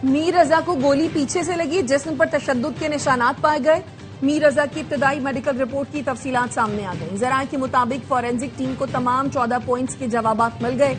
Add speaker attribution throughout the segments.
Speaker 1: मीर रजा को गोली पीछे से लगी, जिस्म पर तशद्दुद के निशानात पाए गए। मीर रजा की इब्तदाई मेडिकल रिपोर्ट की तफसीलात सामने आ गई। जराये के मुताबिक फॉरेंसिक टीम को तमाम 14 पॉइंट्स के जवाबात मिल गए।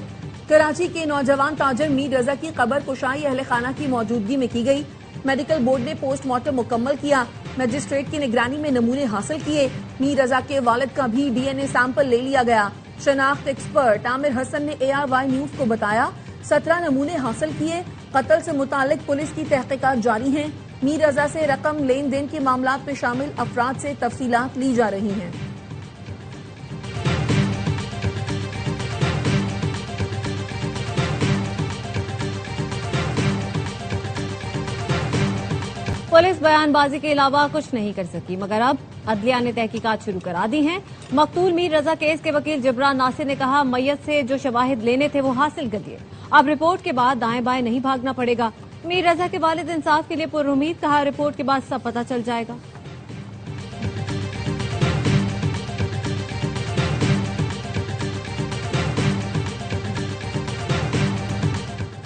Speaker 1: कराची के नौजवान ताजर मीर रजा की कबर कुशाई अहले खाना की मौजूदगी में की गई। मेडिकल बोर्ड ने पोस्टमार्टम मुकम्मल किया। मजिस्ट्रेट की निगरानी में नमूने हासिल किए। मीर रजा के वालिद का भी डीएनए सैंपल ले लिया गया। शनाख्त एक्सपर्ट आमिर हसन ने ARY न्यूज को बताया, 17 नमूने हासिल किए। कत्ल से मुतालिक पुलिस की तहकीकात जारी हैं। मीर रजा से रकम लेन देन के मामलात में शामिल अफराद से तफसीलात ली जा रही हैं।
Speaker 2: पुलिस बयानबाजी के अलावा कुछ नहीं कर सकी, मगर अब अदलिया ने तहकीकात शुरू करा दी हैं। मकतूल मीर रजा केस के वकील जिब्रान नासिर ने कहा, मैयत से जो शवाहिद लेने थे वो हासिल कर लिए। अब रिपोर्ट के बाद दाएं बाएं नहीं भागना पड़ेगा। मीर रजा के वालिद इंसाफ के लिए पुरुम्मीद, कहा रिपोर्ट के बाद सब पता चल जाएगा।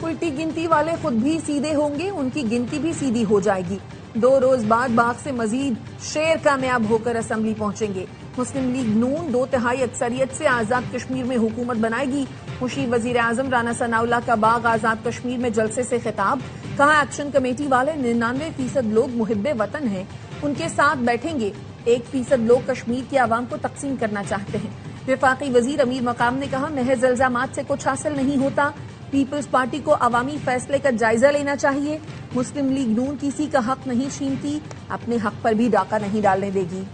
Speaker 1: उल्टी गिनती वाले खुद भी सीधे होंगे, उनकी गिनती भी सीधी हो जाएगी। 2 रोज बाद बाग से मजीद शेर कामयाब होकर असेंबली पहुंचेंगे। मुस्लिम लीग नून 2/3 अक्सरियत से आजाद कश्मीर में हुकूमत बनाएगी। मुशीर वजीर आजम राना सनाउल्लाह का बाग आजाद कश्मीर में जलसे से खिताब, कहा एक्शन कमेटी वाले 99% लोग मुहिब्बे वतन हैं, उनके साथ बैठेंगे। 1% लोग कश्मीर की आवाम को तकसीम करना चाहते हैं। वफाकी वजीर अमीर मकाम ने कहा, महज इल्जामात से कुछ हासिल नहीं होता। पीपल्स पार्टी को अवामी फैसले का जायजा लेना चाहिए। मुस्लिम लीग नून किसी का हक नहीं छीनती, अपने हक पर भी डाका नहीं डालने देगी।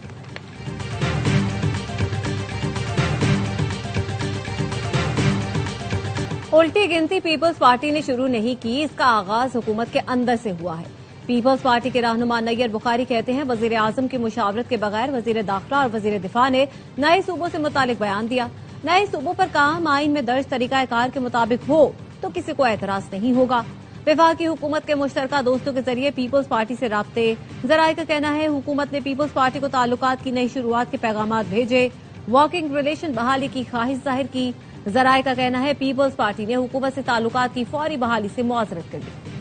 Speaker 2: उल्टी गिनती पीपल्स पार्टी ने शुरू नहीं की, इसका आगाज हुकूमत के अंदर से हुआ है। पीपल्स पार्टी के रहनुमा नैयर बुखारी कहते हैं, वजीर आजम की मुशावरत के बगैर वजीर दाखिला और वजीर दिफा ने नए सूबों से मुतालिक बयान दिया। नए सूबों पर काम आइन में दर्ज तरीकाकार के मुताबिक हो तो किसी को एतराज नहीं होगा। वफाकी हुकूमत के मुश्तरका दोस्तों के जरिए पीपल्स पार्टी से राब्ते। जराये का कहना है, हुकूमत ने पीपल्स पार्टी को ताल्लुकात की नई शुरुआत के पैगामात भेजे, वर्किंग रिलेशन बहाली की ख्वाहिश जाहिर की। जराये का कहना है, पीपल्स पार्टी ने हुकूमत से ताल्लुकात की फौरी बहाली से मुआजरत कर दी।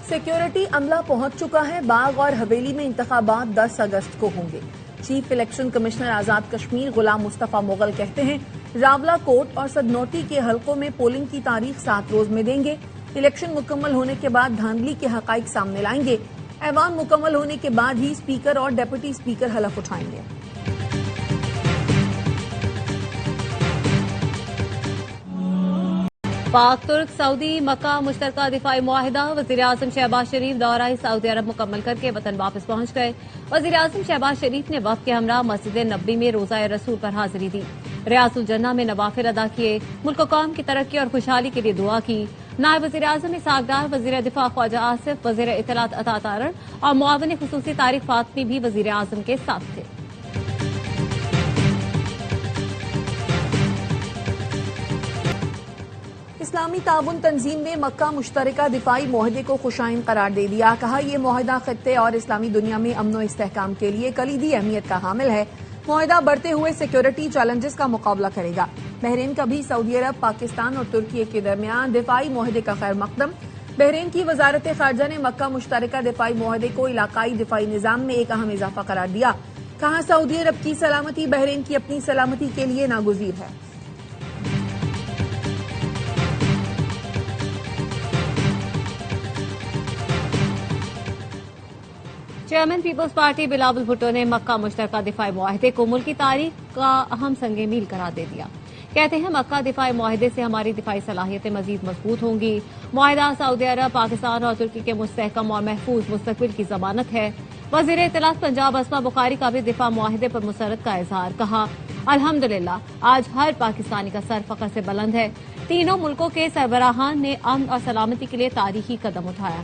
Speaker 1: सिक्योरिटी अमला पहुंच चुका है। बाग और हवेली में इंतखाबात 10 अगस्त को होंगे। चीफ इलेक्शन कमिश्नर आजाद कश्मीर गुलाम मुस्तफा मुगल कहते हैं, रावला कोट और सदनौती के हलकों में पोलिंग की तारीख 7 रोज में देंगे। इलेक्शन मुकम्मल होने के बाद धांधली के हकाइक सामने लाएंगे। ऐवान मुकम्मल होने के बाद ही स्पीकर और डेप्यूटी स्पीकर हलफ उठाएंगे।
Speaker 2: पाक तुर्क सऊदी मक्का मुश्तरका दिफाई मुआहिदा। वजीर आजम शहबाज शरीफ दौराई सऊदी अरब मुकम्मल करके वतन वापस पहुंच गए। वजीर आजम शहबाज शरीफ ने वफ्द के हमरा मस्जिद नबी में रोजा रसूल पर हाजिरी दी। रियासुल जन्ना में नवाफिल अदा किए। मुल्क कौम की तरक्की और खुशहाली के लिए दुआ की। नायब वजीर आजम इसाकडार, वजीर दिफा ख्वाजा आसिफ, वजीर इत्तलात अता तारण और मुआविन खुसूसी तारिक फातमी भी वजीर आजम के साथ थे।
Speaker 1: इस्लामी ताउन तंजीम ने मक्का मुश्तरका दिफाई मुआहदे को खुशाइन करार दे दिया। कहा, यह मुआहदा खत्ते और इस्लामी दुनिया में अमन व इस्तेहकाम के लिए कलीदी अहमियत का हामिल है। मुआहदा बढ़ते हुए सिक्योरिटी चैलेंजेस का मुकाबला करेगा। बहरीन का भी सऊदी अरब, पाकिस्तान और तुर्की के दरमियान दिफाई मुआहदे का खैर मकदम। बहरीन की वजारत खारजा ने मक्का मुश्तरका दिफाई मुआहदे को इलाकाई दिफाई निजाम में एक अहम इजाफा करार दिया। कहा, सऊदी अरब की सलामती बहरीन की अपनी सलामती के लिए नागुजीर है।
Speaker 2: Chairman People's Party Bilawal Bhutto ने मक्का मुश्तरका दिफाई मुआहदे को मुल्की तारीख का अहम संगे मील करार दे दिया। कहते हैं, मक्का दिफाई मुआहदे से हमारी दिफाई सलाहियतें मजीद मजबूत होंगी। मुआहदा सऊदी अरब, पाकिस्तान और तुर्की के मुस्तहकम और महफूज मुस्तकबिल की जमानत है। वजीर इत्तलात पंजाब अस्मा बुखारी का भी दिफा मुआहदे पर मुसरत का इजहार। कहा, अल्हम्दुलिल्लाह आज हर पाकिस्तानी का सर फख्र से बुलंद है। तीनों मुल्कों के सरबराहान ने अमन और सलामती के लिए तारीखी कदम उठाया।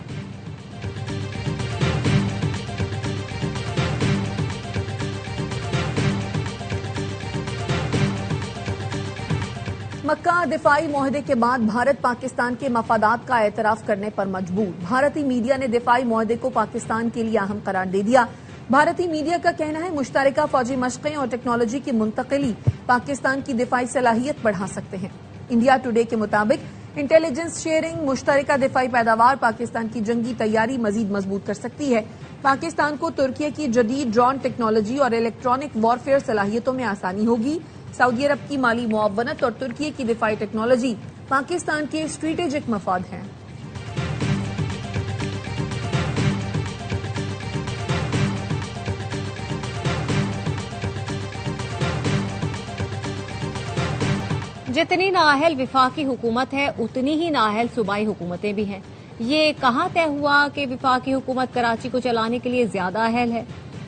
Speaker 1: मक्का दिफाई मुआहदे के बाद भारत पाकिस्तान के मफादात का एतराफ करने पर मजबूर। भारतीय मीडिया ने दिफाई मुआहदे को पाकिस्तान के लिए अहम करार दे दिया। भारतीय मीडिया का कहना है मुश्तरका फौजी मशक़ें और टेक्नोलॉजी की मुंतकिली पाकिस्तान की दिफाई सलाहियत बढ़ा सकते हैं। इंडिया टुडे के मुताबिक इंटेलिजेंस शेयरिंग, मुश्तरका दिफाई पैदावार पाकिस्तान की जंगी तैयारी मजीद मजबूत कर सकती है। पाकिस्तान को तुर्की की जदीद ड्रोन टेक्नोलॉजी और इलेक्ट्रॉनिक वॉरफेयर सलाहियतों में आसानी होगी। सऊदी अरब की माली मुआवनत और तुर्की की दिफाई टेक्नोलॉजी पाकिस्तान के स्ट्रेटेजिक मफाद हैं।
Speaker 2: जितनी नाअहल विफाकी हुकूमत है उतनी ही नाअहल सूबाई हुकूमतें भी हैं। ये कहाँ तय हुआ कि विफाकी हुकूमत कराची को चलाने के लिए ज्यादा अहल है?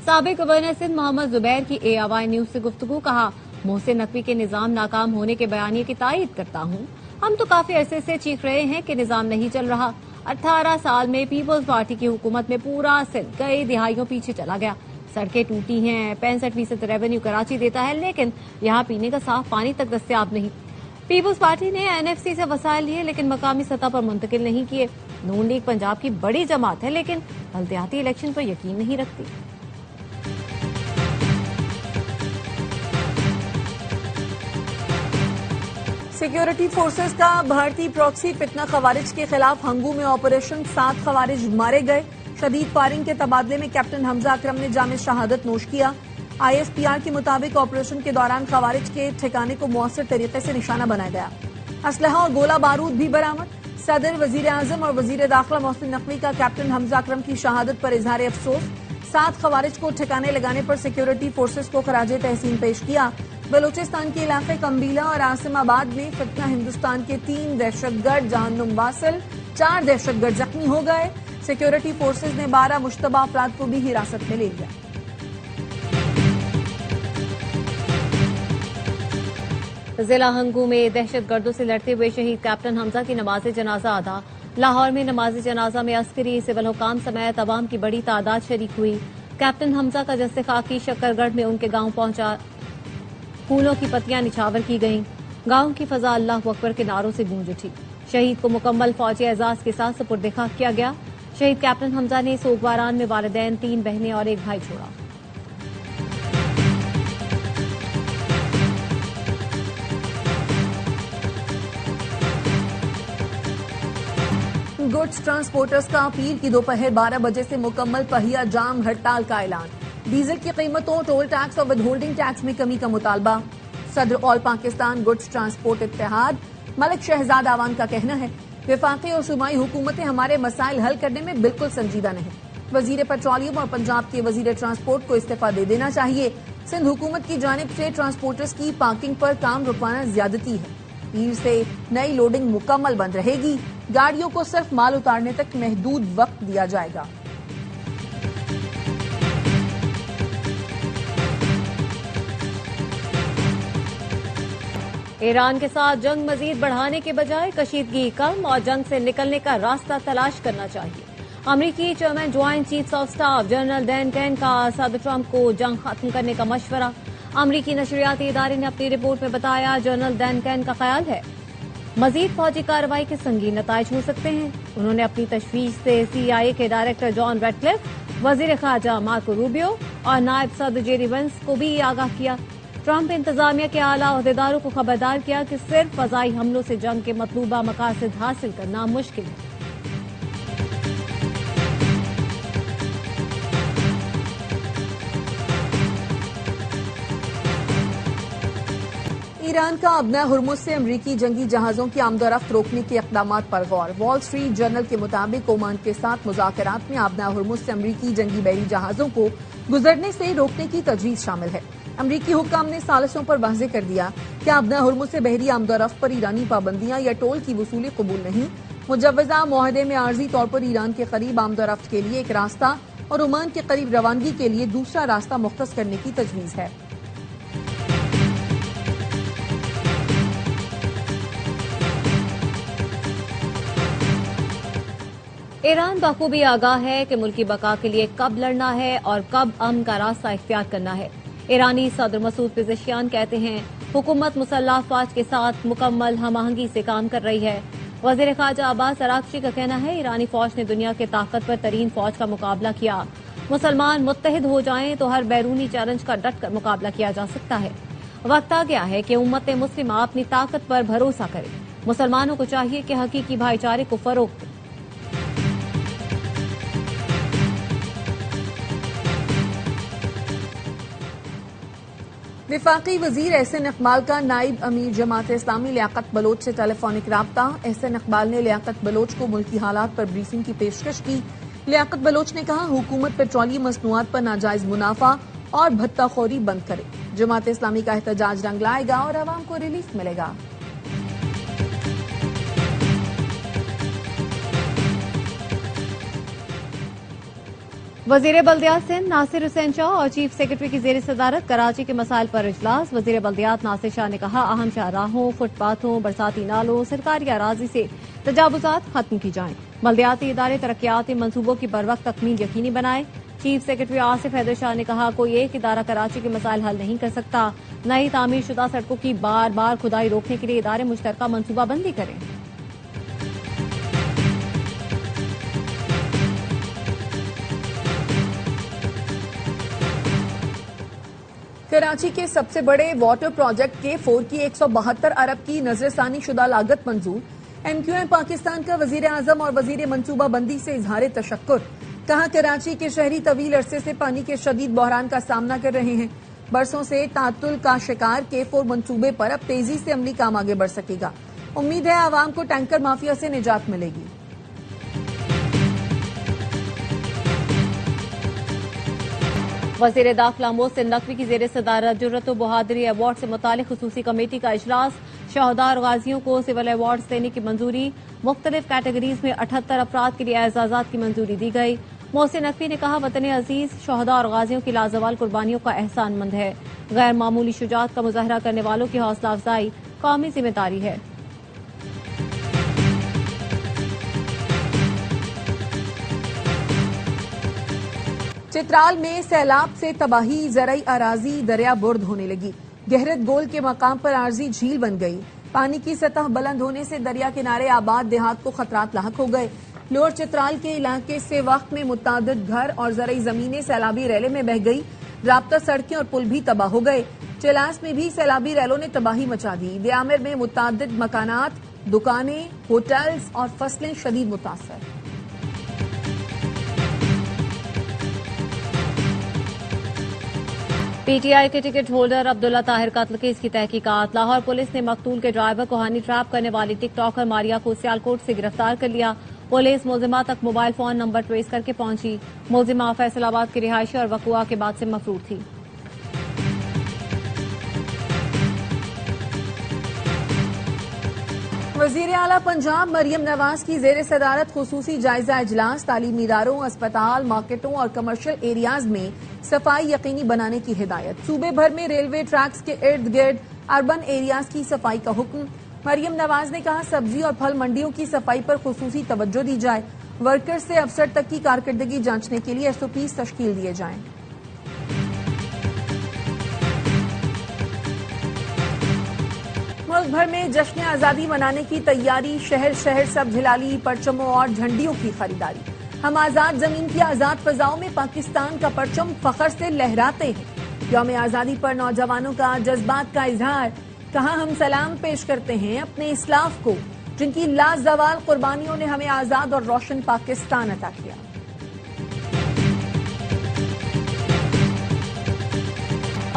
Speaker 2: साबिक गवर्नर सिंध मोहम्मद जुबैर की AIY न्यूज से गुफ्तगू। कहा, मोहसिन नकवी के निजाम नाकाम होने के बयानिए की तायीद करता हूँ। हम तो काफी अरसे से चीख रहे हैं कि निजाम नहीं चल रहा। 18 साल में पीपल्स पार्टी की हुकूमत में पूरा सिंध कई दिहाइयों पीछे चला गया। सड़कें टूटी हैं, 65% रेवेन्यू कराची देता है, लेकिन यहाँ पीने का साफ पानी तक दस्तयाब नहीं। पीपल्स पार्टी ने NFC से वसाइल लिए लेकिन मकामी सतह पर मुंतकिल नहीं किए। नून लीग पंजाब की बड़ी जमात है लेकिन बल्दियाती इलेक्शन पर यकीन नहीं रखती।
Speaker 1: सिक्योरिटी फोर्सेस का भारतीय प्रॉक्सी फितना खवारिज के खिलाफ हंगू में ऑपरेशन, 7 खवारिज मारे गए। शदीद फायरिंग के तबादले में कैप्टन हमजा अकरम ने जामे शहादत नोश किया। IFPR के मुताबिक ऑपरेशन के दौरान खवारिज के ठिकाने को मौसर तरीके से निशाना बनाया गया। असलहा और गोला बारूद भी बरामद। सदर, वजीर आजम और वजीर दाखिला मोहसिन नकवी का कैप्टन हमजा अकरम की शहादत पर इजहार अफसोस। 7 खवारिज को ठिकाने लगाने पर सिक्योरिटी फोर्सेस को खराजे तहसीन पेश किया। बलूचिस्तान के इलाके कम्बीला और आसिमाबाद में फितना हिंदुस्तान के 3 दहशतगर्द जहन्नुम वासिल, 4 दहशतगर्द जख्मी हो गए। सिक्योरिटी फोर्सेस ने 12 मुश्तबा अफराद को भी हिरासत में ले लिया।
Speaker 2: जिला हंगू में दहशतगर्दों से लड़ते हुए शहीद कैप्टन हमजा की नमाज जनाजा अदा। लाहौर में नमाज जनाजा में अस्करी, सिविल हुकाम समेत अवाम की बड़ी तादाद शरीक हुई। कैप्टन हमजा का जस्ते खाकी शक्करगढ़ में उनके गांव पहुंचा। फूलों की पत्तियां निछावर की गईं। गांव की फजा अल्लाह अकबर के नारों से गूंज उठी। शहीद को मुकम्मल फौजी एजाज के साथ सुपुर्द खाक किया गया। शहीद कैप्टन हमजा ने सोगवारान में वालिदैन, 3 बहनें और 1 भाई छोड़ा।
Speaker 1: गुड्स ट्रांसपोर्टर्स का पीर की दोपहर 12 बजे से मुकम्मल पहिया जाम हड़ताल का ऐलान। डीजल की कीमतों, टोल टैक्स और विदहोल्डिंग टैक्स में कमी का मुतालबा। सदर ऑल पाकिस्तान गुड्स ट्रांसपोर्ट इत्तेहाद मलिक शहजाद आवान का कहना है, वफाकी और सूबाई हुकूमतें हमारे मसाइल हल करने में बिल्कुल संजीदा नहीं। वजीर पेट्रोलियम और पंजाब के वजीर ट्रांसपोर्ट को इस्तीफा दे देना चाहिए। सिंध हुकूमत की जानिब से ट्रांसपोर्टर्स की पार्किंग पर काम रुकवाना ज्यादती है। पीर से नई लोडिंग मुकम्मल बंद रहेगी। गाड़ियों को सिर्फ माल उतारने तक महदूद वक्त दिया जाएगा।
Speaker 2: ईरान के साथ जंग मजीद बढ़ाने के बजाय कशीदगी कम और जंग से निकलने का रास्ता तलाश करना चाहिए। अमरीकी chairman joint chiefs of staff general Dan can का सदर ट्रंप को जंग खत्म करने का मशवरा। अमरीकी नशरियाती इदारे ने अपनी रिपोर्ट में बताया, जनरल डैन कैन का ख्याल है मजीद फौजी कार्रवाई के संगीन नताइज हो सकते हैं। उन्होंने अपनी तशवीश से CIA के डायरेक्टर जॉन रेडक्लिफ, वजीर खारजा मार्को रूबियो और नायब सदर जेडी वेंस को भी आगाह किया। ट्रंप इंतजामिया के आला अहदेदारों को खबरदार किया कि सिर्फ फजाई हमलों से जंग के मतलूबा मकासद हासिल करना मुश्किल है।
Speaker 1: ईरान का अबना हुर्मुज से अमरीकी जंगी जहाजों की आमदोरफ्त रोकने के इक़दामात पर गौर। वॉल स्ट्रीट जर्नल के मुताबिक ओमान के साथ मुज़ाकरात में अबना हुर्मुज से अमरीकी जंगी बहरी जहाजों को गुजरने से रोकने की तजवीज़ शामिल है। अमरीकी हुक्काम ने सालिसों पर वाज़ेह कर दिया कि अबना हुर्मुज से बहरी आमदोरफ्त पर ईरानी पाबंदियां या टोल की वसूली कबूल नहीं। मुजव्वज़ा मुआहदे में आर्जी तौर पर ईरान के करीब आमदोरफ्त के लिए एक रास्ता और ओमान के करीब रवानगी के लिए दूसरा रास्ता मुख्तस करने की तजवीज़ है।
Speaker 2: ईरान बखूबी आगाह है कि मुल्की बका के लिए कब लड़ना है और कब अमन का रास्ता इख्तियार करना है। ईरानी सदर मसूद पेज़ेश्कियान कहते हैं हुकूमत मुसल्लह अफवाज के साथ मुकम्मल हमआहंगी से काम कर रही है। वज़ीर ख़ारजा अब्बास अराग़ची का कहना है ईरानी फौज ने दुनिया के ताकतवर तरीन फौज का मुकाबला किया। मुसलमान मुत्तहिद हो जाएं तो हर बैरूनी चैलेंज का डट कर मुकाबला किया जा सकता है। वक्त आ गया है कि उम्मत मुस्लिमा अपनी ताकत पर भरोसा करे। मुसलमानों को चाहिए कि हकीकी भाईचारे को फरोग दें।
Speaker 1: विफाकी वजीर एहसन इकबाल का नाइब अमीर जमात इस्लामी लियाकत बलोच से टेलीफोनिक राब्ता। एहसन इकबाल ने लियाकत बलोच को मुल्की हालात पर ब्रीफिंग की पेशकश की। लियाकत बलोच ने कहा हुकूमत पेट्रोलियम मसनूआत पर नाजायज मुनाफा और भत्ताखोरी बंद करे। जमात इस्लामी का एहतजाज रंग लाएगा और आवाम को रिलीफ मिलेगा।
Speaker 2: वजीर बल्दियात सिंध नासिर हुसैन शाह और चीफ सेक्रेटरी की जेर सदारत कराची के मसाइल पर इजलास। वजीर बल्दियात नासिर शाह ने कहा अहम शाहराहों, फुटपाथों, बरसाती नालों, सरकारी अराजी से तजावुजात खत्म की जाएं। बल्दियाती इदारे तरक्याती मंसूबों की बरवक्त तकमील यकीनी बनाए। चीफ सेक्रेटरी आसिफ हैदर शाह ने कहा कोई एक इदारा कराची के मसाइल हल नहीं कर सकता। नई तामीर शुदा सड़कों की बार बार खुदाई रोकने के लिए इदारे मुश्तरका मनसूबाबंदी करें।
Speaker 1: कराची के सबसे बड़े वाटर प्रोजेक्ट K4 की 172 अरब की नजरसानी शुदा लागत मंजूर। MQM पाकिस्तान का वजीर आजम और वजीर मनसूबाबंदी से इजहार तशक्कुर। कहा कराची के शहरी तवील अरसे से पानी के शदीद बहरान का सामना कर रहे हैं। बरसों से तातुल का शिकार K4 मंसूबे पर अब तेजी से अमली काम आगे बढ़ सकेगा। उम्मीद है आवाम को टैंकर माफिया से निजात मिलेगी।
Speaker 2: वजीर दाखिला मोहसिन नकवी की जेर सदारत जुर्रत बहादुरी अवार्ड से मुतालिक खुसूसी कमेटी का इजलास। शहदा और गाजियों को सिविल अवार्ड देने की मंजूरी। मुख्तलिफ कैटेगरीज में 78 अफराद के लिए एजाजात की मंजूरी दी गई। मोहसिन नकवी ने कहा वतन अजीज शहदा और गाजियों की लाजवाल कुर्बानियों का एहसानमंद है। गैर मामूली शुजात का मुजाहरा करने वालों की हौसला अफजाई कौमी जिम्मेदारी है।
Speaker 1: चित्राल में सैलाब से तबाही, ज़राई अराजी दरिया बुर्द होने लगी। गहरत गोल के मकाम पर आर्जी झील बन गई। पानी की सतह बुलंद होने से दरिया किनारे आबाद देहात को खतरात लाहक हो गए। लोअर चित्राल के इलाके से वक्त में मुतादिद घर और ज़राई जमीनें सैलाबी रैले में बह गई। राब्ता सड़कें और पुल भी तबाह हो गए। चिलास में भी सैलाबी रैलों ने तबाही मचा दी। दियामिर में मुतादिद मकानात, दुकानें, होटल्स और फसलें शदीद मुतासर।
Speaker 2: पीटीआई के टिकट होल्डर अब्दुल्ला ताहिर कत्ल केस की तहकीकात। लाहौर पुलिस ने मकतूल के ड्राइवर को हनी ट्रैप करने वाली टिकटॉकर मारिया को सियालकोट से गिरफ्तार कर लिया। पुलिस मुलजिमा तक मोबाइल फोन नंबर ट्रेस करके पहुंची। मुलजिमा फैसलाबाद की रिहायशी और वकुआ के बाद से मफरूर थी।
Speaker 1: वजीर आला पंजाब मरियम नवाज की जेर सदारत खुसूसी जायजा इजलास। तालीमी इदारों, अस्पताल, मार्केटों और कमर्शियल एरियाज में सफाई यकीनी बनाने की हिदायत। सूबे भर में रेलवे ट्रैक्स के इर्द गिर्द अर्बन एरियाज की सफाई का हुक्म। मरियम नवाज ने कहा सब्जी और फल मंडियों की सफाई पर खुसूसी तवज्जो दी जाए। वर्कर्स से अफसर तक की कारकर्दगी जांचने के लिए SOPs तश्कील दिए जाएं। मुल्क भर में जश्न आजादी मनाने की तैयारी। शहर शहर सब झिलाली, परचमों और झंडियों की खरीदारी। हम आजाद जमीन की आजाद फजाओं में पाकिस्तान का परचम फखर से लहराते हैं। यौम आजादी पर नौजवानों का जज्बात का इजहार। कहा हम सलाम पेश करते हैं अपने इस्लाफ को जिनकी लाजवाल कुर्बानियों ने हमें आजाद और रोशन पाकिस्तान अता किया।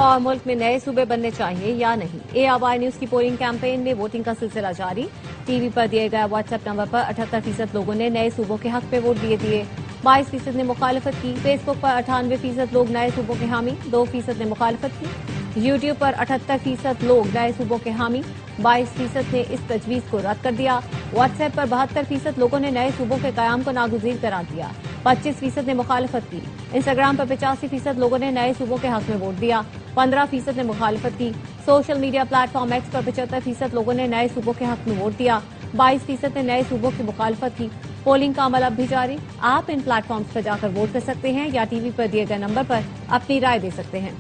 Speaker 2: और मुल्क में नए सूबे बनने चाहिए या नहीं, ARY न्यूज की पोलिंग कैंपेन में वोटिंग का सिलसिला जारी। टीवी पर दिए गए व्हाट्सएप नंबर पर 78% लोगों ने नए सूबों के हक में वोट दिए। 22% ने मुखालफत की। फेसबुक पर 98% लोग नए सूबों के हामी, 2% ने मुखालफत की। यूट्यूब पर 78% लोग नए सूबों के हामी, 22% ने इस तजवीज को रद्द कर दिया। व्हाट्सएप पर 72% लोगों ने नए सूबों के कयाम को नागुज़ीर करार दिया। 25% ने मुखालफत की। इंस्टाग्राम पर 85% लोगों ने नए सूबों के हक में वोट दिया। 15% ने मुखालफत की। सोशल मीडिया प्लेटफॉर्म X पर 75% लोगों ने नए सूबों के हक में वोट दिया। 22% ने नए सूबों की मुखालफत की। पोलिंग का अमल अब भी जारी। आप इन प्लेटफॉर्म्स पर जाकर वोट कर सकते हैं या टीवी पर दिए गए नंबर पर अपनी राय दे सकते हैं।